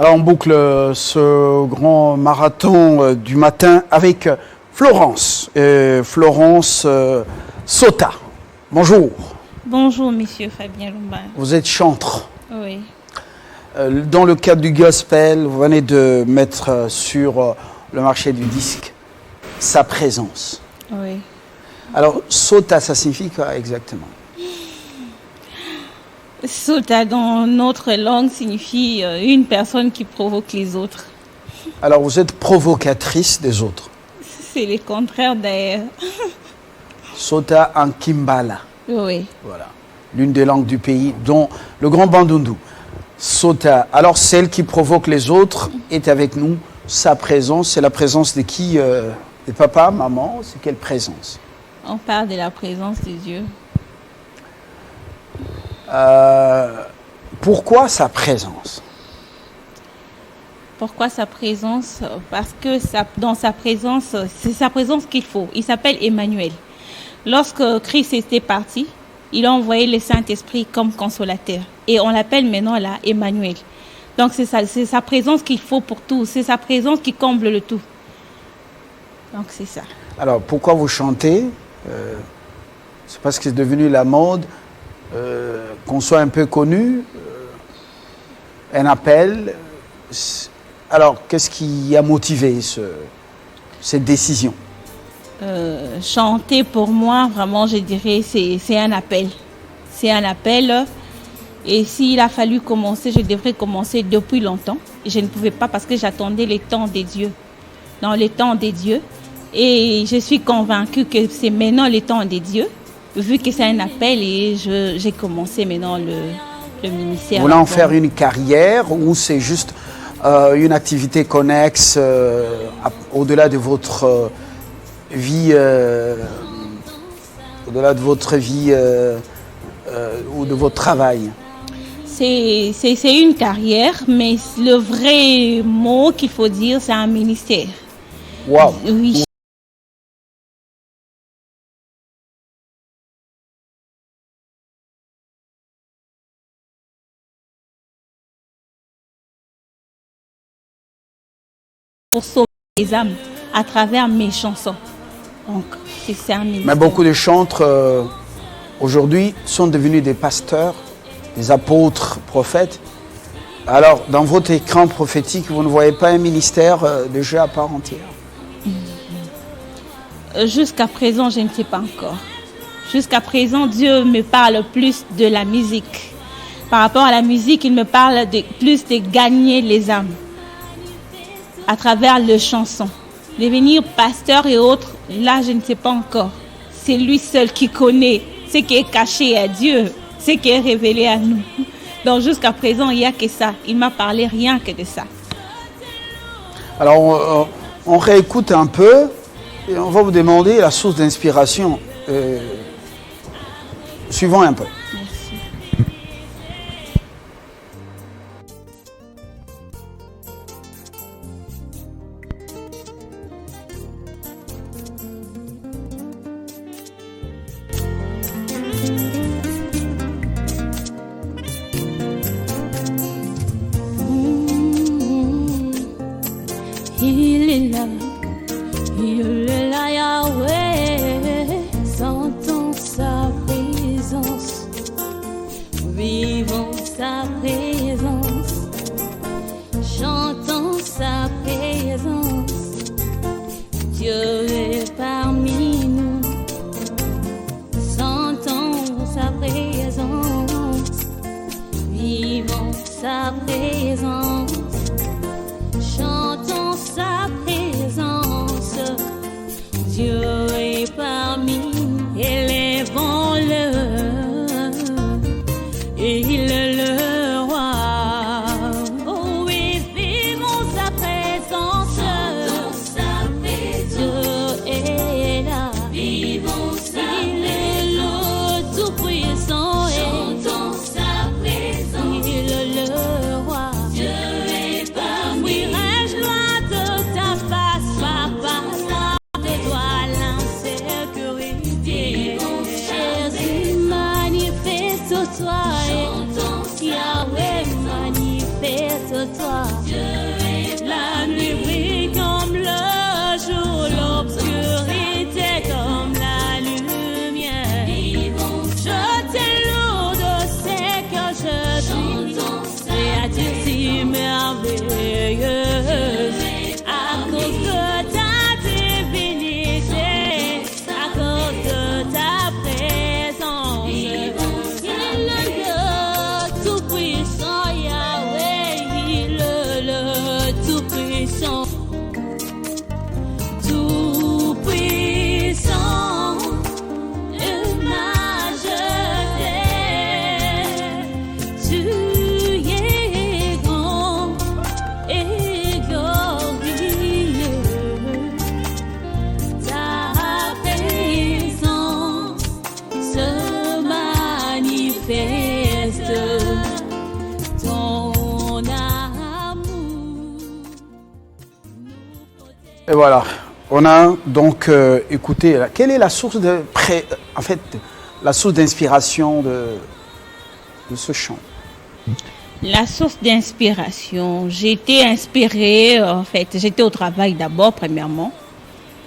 Alors on boucle ce grand marathon du matin avec Florence. Florence Sota. Bonjour. Bonjour, monsieur Fabien Lombard. Vous êtes chantre. Oui. Dans le cadre du gospel, vous venez de mettre sur le marché du disque sa présence. Oui. Alors, Sota, ça signifie quoi exactement? Sota, dans notre langue, signifie une personne qui provoque les autres. Alors, vous êtes provocatrice des autres. C'est le contraire d'ailleurs. Sota en Kimbala. Oui. Voilà. L'une des langues du pays, dont le grand Bandundu. Sota. Alors, celle qui provoque les autres est avec nous. Sa présence, c'est la présence de qui? De papa, maman? C'est quelle présence? On parle de la présence de Dieu. Pourquoi sa présence? Pourquoi sa présence? Parce que dans sa présence, c'est sa présence qu'il faut. Il s'appelle Emmanuel. Lorsque Christ était parti, il a envoyé le Saint-Esprit comme consolateur. Et on l'appelle maintenant là Emmanuel. Donc c'est sa présence qu'il faut pour tout. C'est sa présence qui comble le tout. Donc c'est ça. Alors pourquoi vous chantez? C'est parce que c'est devenu la mode, qu'on soit un peu connu, un appel. Alors qu'est-ce qui a motivé cette décision? Chanter pour moi, vraiment, je dirais, c'est un appel. C'est un appel. Et s'il a fallu commencer, je devrais commencer depuis longtemps. Je ne pouvais pas parce que j'attendais le temps des dieux. Dans le temps des dieux. Et je suis convaincue que c'est maintenant le temps des dieux, vu que c'est un appel et j'ai commencé maintenant le ministère. Vous voulez en faire une carrière ou c'est juste une activité connexe au-delà de votre vie, au-delà de votre vie ou de votre travail? C'est une carrière, mais le vrai mot qu'il faut dire, c'est un ministère. Wow. Oui. Pour sauver les âmes à travers mes chansons. Donc, c'est un ministère. Mais beaucoup de chantres aujourd'hui sont devenus des pasteurs, des apôtres, prophètes. Alors, dans votre écran prophétique, vous ne voyez pas un ministère déjà à part entière? Jusqu'à présent, je ne sais pas encore. Jusqu'à présent, Dieu me parle plus de la musique. Par rapport à la musique, il me parle plus de gagner les âmes à travers les chansons. Devenir pasteur et autres, là, je ne sais pas encore. C'est lui seul qui connaît ce qui est caché à Dieu, ce qui est révélé à nous. Donc, jusqu'à présent, il n'y a que ça. Il m'a parlé rien que de ça. Alors, on réécoute un peu et on va vous demander la source d'inspiration. Suivons un peu. Merci. Il est là, Yahweh, sentons sa présence, vivons sa présence, chantons sa présence. Dieu est parmi nous, sentons sa présence, vivons sa présence. Chantons sa présence, Dieu est parmi nous, élevons-le, il est le roi. Oh oui, vivons sa présence, chantons sa présence, Dieu est là, vivons sa présence, il est le tout-puissant, chantons sa présence, il est le roi. Dieu est parmi nous. Toi, Yahweh, manifeste-toi. Et voilà, on a donc écouté. Quelle est la source la source d'inspiration de ce chant? La source d'inspiration, j'ai été inspirée, j'étais au travail d'abord, premièrement.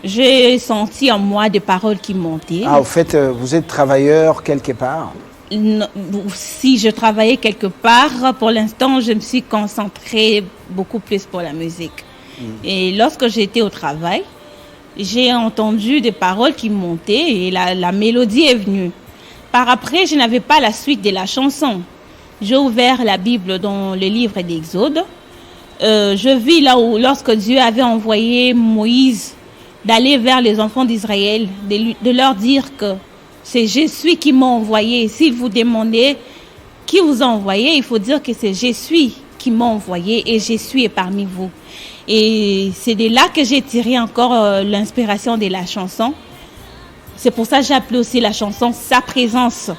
J'ai senti en moi des paroles qui montaient. Ah, au fait, vous êtes travailleur quelque part? Non, si je travaillais quelque part, pour l'instant, je me suis concentrée beaucoup plus pour la musique. Et lorsque j'étais au travail, j'ai entendu des paroles qui montaient et la mélodie est venue. Par après, je n'avais pas la suite de la chanson. J'ai ouvert la Bible dans le livre d'Exode. Je vis là où, lorsque Dieu avait envoyé Moïse d'aller vers les enfants d'Israël, de leur dire que c'est Jésus qui m'a envoyé. Si vous demandez qui vous a envoyé, il faut dire que c'est Jésus qui m'a envoyé et Jésus est parmi vous. Et c'est de là que j'ai tiré encore l'inspiration de la chanson. C'est pour ça que j'ai appelé aussi la chanson « Sa présence ».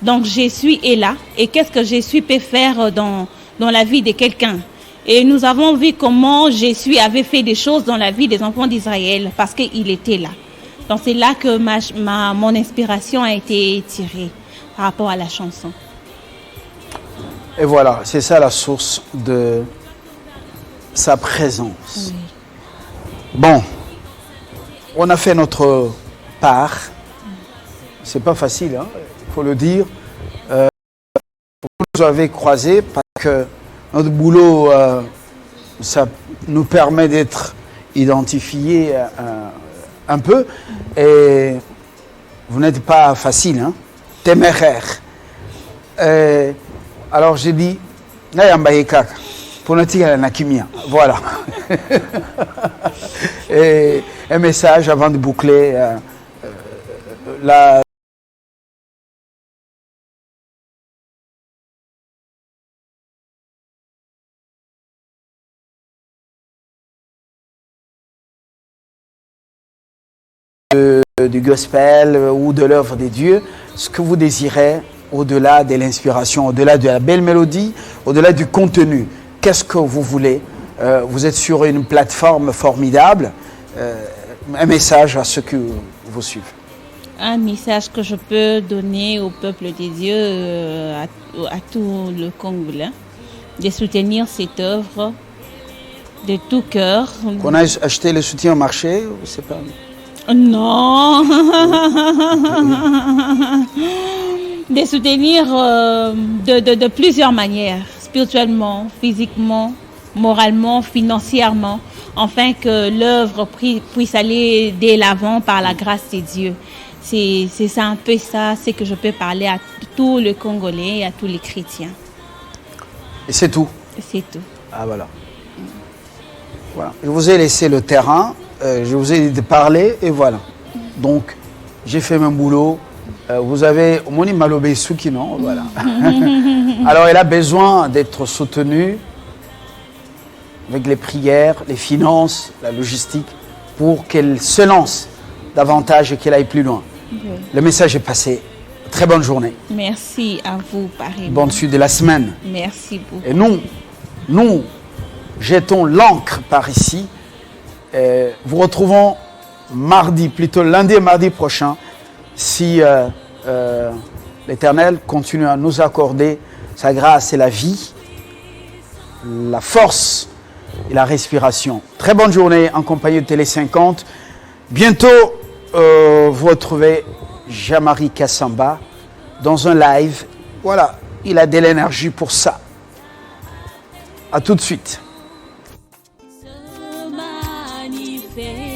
Donc Jésus est là. Et qu'est-ce que Jésus peut faire dans la vie de quelqu'un? Et nous avons vu comment Jésus avait fait des choses dans la vie des enfants d'Israël parce qu'il était là. Donc c'est là que mon inspiration a été tirée par rapport à la chanson. Et voilà, c'est ça la source de sa présence. Oui. Bon, on a fait notre part. C'est pas facile, hein, il faut le dire. Vous nous avez croisés parce que notre boulot, ça nous permet d'être identifiés un peu. Et vous n'êtes pas facile, hein, téméraire. Alors j'ai dit, voilà. Et un message avant de boucler la du gospel ou de l'œuvre de Dieu, ce que vous désirez au-delà de l'inspiration, au-delà de la belle mélodie, au-delà du contenu. Qu'est-ce que vous voulez? Vous êtes sur une plateforme formidable. Un message à ceux qui vous suivent. Un message que je peux donner au peuple de Dieu, à tout le Congolais, de soutenir cette œuvre de tout cœur. Qu'on a acheté le soutien au marché, c'est pas... Non. De soutenir de plusieurs manières, spirituellement, physiquement, moralement, financièrement, afin que l'œuvre puisse aller de l'avant par la grâce de Dieu. C'est ça un peu ça, c'est que je peux parler à tous les Congolais et à tous les chrétiens. Et c'est tout? C'est tout. Ah voilà. Voilà. Je vous ai laissé le terrain, je vous ai dit de parler et voilà. Donc, j'ai fait mon boulot. Vous avez Moni Malobé Souki, non? Voilà. Alors, elle a besoin d'être soutenue avec les prières, les finances, la logistique, pour qu'elle se lance davantage et qu'elle aille plus loin. Oui. Le message est passé. Très bonne journée. Merci à vous, pareillement. Bonne suite de la semaine. Merci beaucoup. Et nous jetons l'encre par ici. Vous retrouvons mardi, plutôt lundi et mardi prochain, si l'Éternel continue à nous accorder sa grâce et la vie, la force et la respiration. Très bonne journée en compagnie de Télé 50. Bientôt, vous retrouvez Jean-Marie Kassamba dans un live. Voilà, il a de l'énergie pour ça. À tout de suite. Se manifeste.